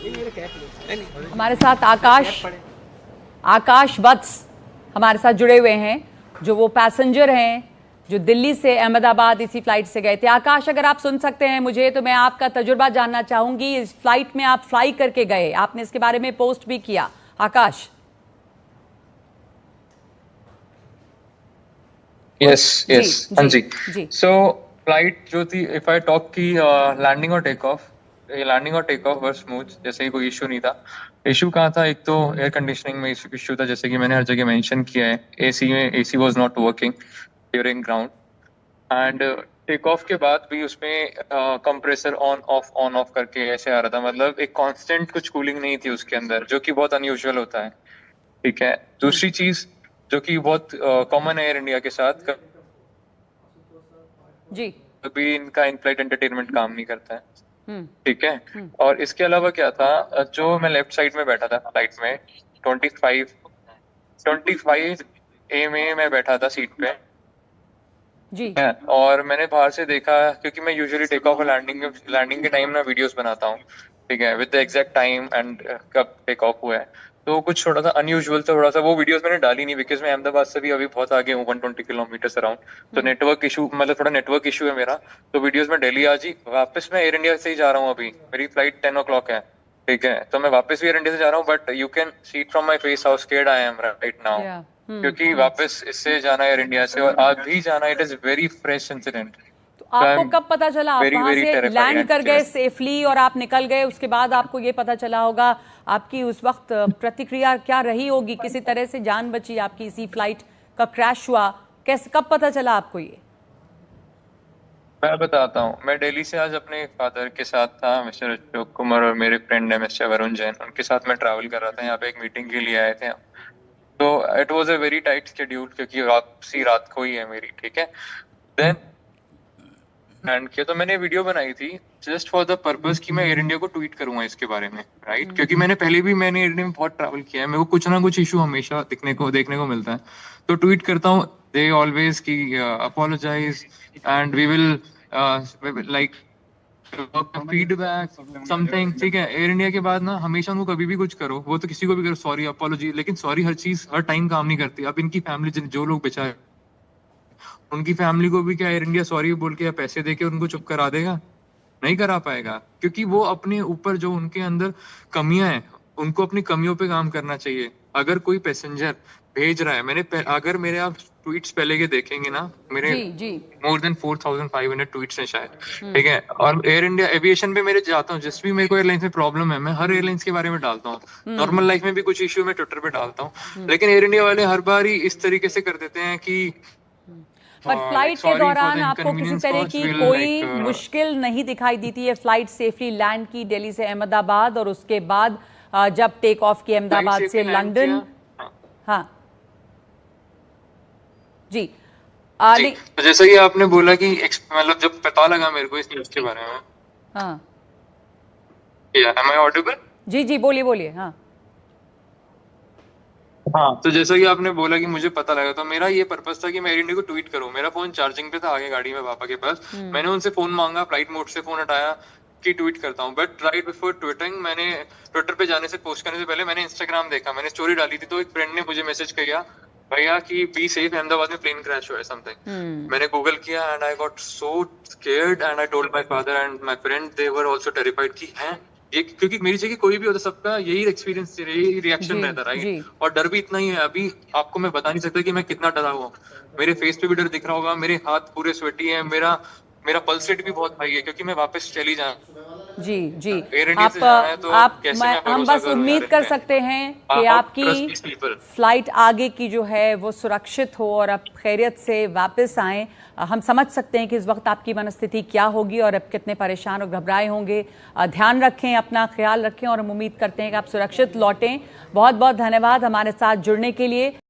हमारे साथ आकाश वत्स हमारे साथ जुड़े हुए हैं, जो वो पैसेंजर हैं जो दिल्ली से अहमदाबाद इसी फ्लाइट से गए थे। आकाश, अगर आप सुन सकते हैं मुझे, तो मैं आपका तजुर्बा जानना चाहूंगी। इस फ्लाइट में आप फ्लाई करके गए, आपने इसके बारे में पोस्ट भी किया। आकाश। यस हाँ जी। सो फ्लाइट जो थी, इफ आई टॉक की लैंडिंग और टेक ऑफ, लैंडिंग और टेक ऑफ वर स्मूथ, जैसे ही कोई इशू नहीं था। इशू कहाँ था, एक तो एयर कंडीशनिंग में इशू था, जैसे कि मैंने हर जगह मेंशन किया है। AC was not working during ground, and take off के बाद भी उसमें कंप्रेसर ऑन ऑफ करके ऐसे आ रहा था। मतलब एक कांस्टेंट कुछ कूलिंग नहीं थी उसके अंदर, जो कि बहुत अनयूजुअल होता है। ठीक है। दूसरी चीज जो कि बहुत कॉमन है एयर इंडिया के साथ, जी, कभी इनका इन फ्लाइट एंटरटेनमेंट काम नहीं करता है। ठीक है। और इसके अलावा क्या था, जो मैं लेफ्ट साइड में बैठा था फ्लाइट में, 25 ए में मैं बैठा था सीट पे जी। है। और मैंने बाहर से देखा, क्योंकि मैं यूजुअली टेक ऑफ और लैंडिंग के टाइम ना वीडियोस बनाता हूँ, ठीक है, with the exact time and कब टेक ऑफ हुआ है। तो कुछ थोड़ा सा अनयूजुअल था, थोड़ा सा वो वीडियोस मैंने डाली नहीं, बिकॉज मैं अहमदाबाद से भी अभी बहुत आगे हूँ, 120 किलोमीटर अराउंड। तो नेटवर्क इशू, मतलब थोड़ा नेटवर्क इशू है मेरा। तो वीडियोस में डेली आज ही वापस मैं एयर इंडिया से ही जा रहा हूँ। अभी मेरी फ्लाइट 10 o'clock है, ठीक है। तो मैं वापस भी एयर इंडिया से जा रहा हूँ, but you can see it from my face how scared I am right now, क्योंकि वापस इससे जाना है एयर इंडिया से, और आज भी जाना। It is very fresh incident. तो आपको कब पता चला, आप वहां से लैंड कर गए सेफली और आप निकल गए, उसके बाद आपको ये पता चला होगा, आपकी उस वक्त प्रतिक्रिया क्या रही होगी? किसी तरह से जान बची आपकी, इसी फ्लाइट का क्रैश हुआ, कैसे, कब पता चला आपको ये? मैं बताता हूँ। मैं दिल्ली से आज अपने फादर के साथ था, मिस्टर अशोक कुमार, और मेरे फ्रेंड है मिस्टर वरुण जैन, उनके साथ मैं ट्रैवल कर रहा था। यहाँ पे एक मीटिंग के लिए आए थे। तो it was a very tight schedule, क्योंकि वापसी रात को ही है मेरी, ठीक है। देन एंड किया, तो मैंने वीडियो बनाई थी जस्ट फॉर द पर्पस कि मैं एयर इंडिया को ट्वीट करूंगा इसके बारे में, राइट। क्योंकि मैंने एयर इंडिया में बहुत ट्रैवल किया है, मेरे को कुछ ना कुछ इशू हमेशा देखने को मिलता है। तो ट्वीट करता हूँ, दे ऑलवेज की apologise and we will like feedback something, ठीक है। एयर इंडिया के बाद ना हमेशा उनको कभी भी कुछ करो, वो तो किसी को भी करो, सॉरी अपोलॉजी, लेकिन सॉरी हर चीज हर टाइम काम नहीं करती। अब इनकी फैमिली, जो लोग बेचारे, उनकी फैमिली को भी क्या एयर इंडिया सॉरी बोल के या पैसे देके उनको चुप करा देगा? नहीं करा पाएगा, क्योंकि वो अपने ऊपर जो उनके अंदर कमियां हैं, उनको अपनी कमियों पे काम करना चाहिए। अगर कोई पैसेंजर भेज रहा है, अगर मेरे आप ट्वीट्स पहले के देखेंगे ना, मेरे मोर देन 4500 ट्वीट्स हैं शायद, ठीक है। और एयर इंडिया एविएशन पे मेरे जाता हूँ, जिस भी मेरे को एयरलाइंस में प्रॉब्लम है, मैं हर एयरलाइंस के बारे में डालता हूँ। नॉर्मल लाइफ में भी कुछ इश्यू मैं ट्विटर पे डालता हूँ, लेकिन एयर इंडिया वाले हर बार ही इस तरीके से कर देते हैं कि पर फ्लाइट के दौरान आपको किसी तरह की कोई मुश्किल नहीं दिखाई दी थी? ये फ्लाइट सेफली लैंड की दिल्ली से अहमदाबाद, और उसके बाद जब टेक ऑफ की अहमदाबाद से लंदन। हाँ जी। जी, तो जैसा कि आपने बोला कि मतलब जब पता लगा मेरे को इस न्यूज़ के बारे में, हाँ, एम आई ऑडिबल? जी जी, बोलिए बोलिए। हाँ हाँ, तो जैसा कि आपने बोला कि मुझे पता लगा, तो मेरा ये पर्पस था कि मैं एयर इंडिया को ट्वीट करूं। मेरा फोन चार्जिंग पे था आगे गाड़ी में पापा के पास। मैंने उनसे फोन मांगा, फ्लाइट मोड से फोन हटाया कि ट्वीट करता हूं। बट राइट बिफोर ट्वीटिंग, मैंने ट्विटर पे जाने से, पोस्ट करने से पहले मैंने इंस्टाग्राम देखा, मैंने स्टोरी डाली थी। तो एक फ्रेंड ने मुझे मैसेज किया, भैया कि बी सेफ, अहमदाबाद में प्लेन क्रैश हुआ है समथिंग। मैंने गूगल किया and I got so scared and I told my father and my friend, they were also terrified कि हैं ये, क्योंकि मेरी जगह कोई भी होता, सबका यही एक्सपीरियंस, यही रिएक्शन रहता, राइट। और डर भी इतना ही है। अभी आपको मैं बता नहीं सकता कि मैं कितना डरा हुआ हूँ। मेरे फेस पे भी डर दिख रहा होगा, मेरे हाथ पूरे स्वेटी है, मेरा पल्स रेट भी बहुत हाई है, क्योंकि मैं वापस चली जा। जी जी, तो हम बस उम्मीद कर सकते हैं कि आपकी फ्लाइट आगे की जो है वो सुरक्षित हो और आप खैरियत से वापस आएं। हम समझ सकते हैं कि इस वक्त आपकी मनस्थिति क्या होगी और अब कितने परेशान और घबराए होंगे। ध्यान रखें, अपना ख्याल रखें, और हम उम्मीद करते हैं कि आप सुरक्षित लौटें। बहुत बहुत धन्यवाद हमारे साथ जुड़ने के लिए।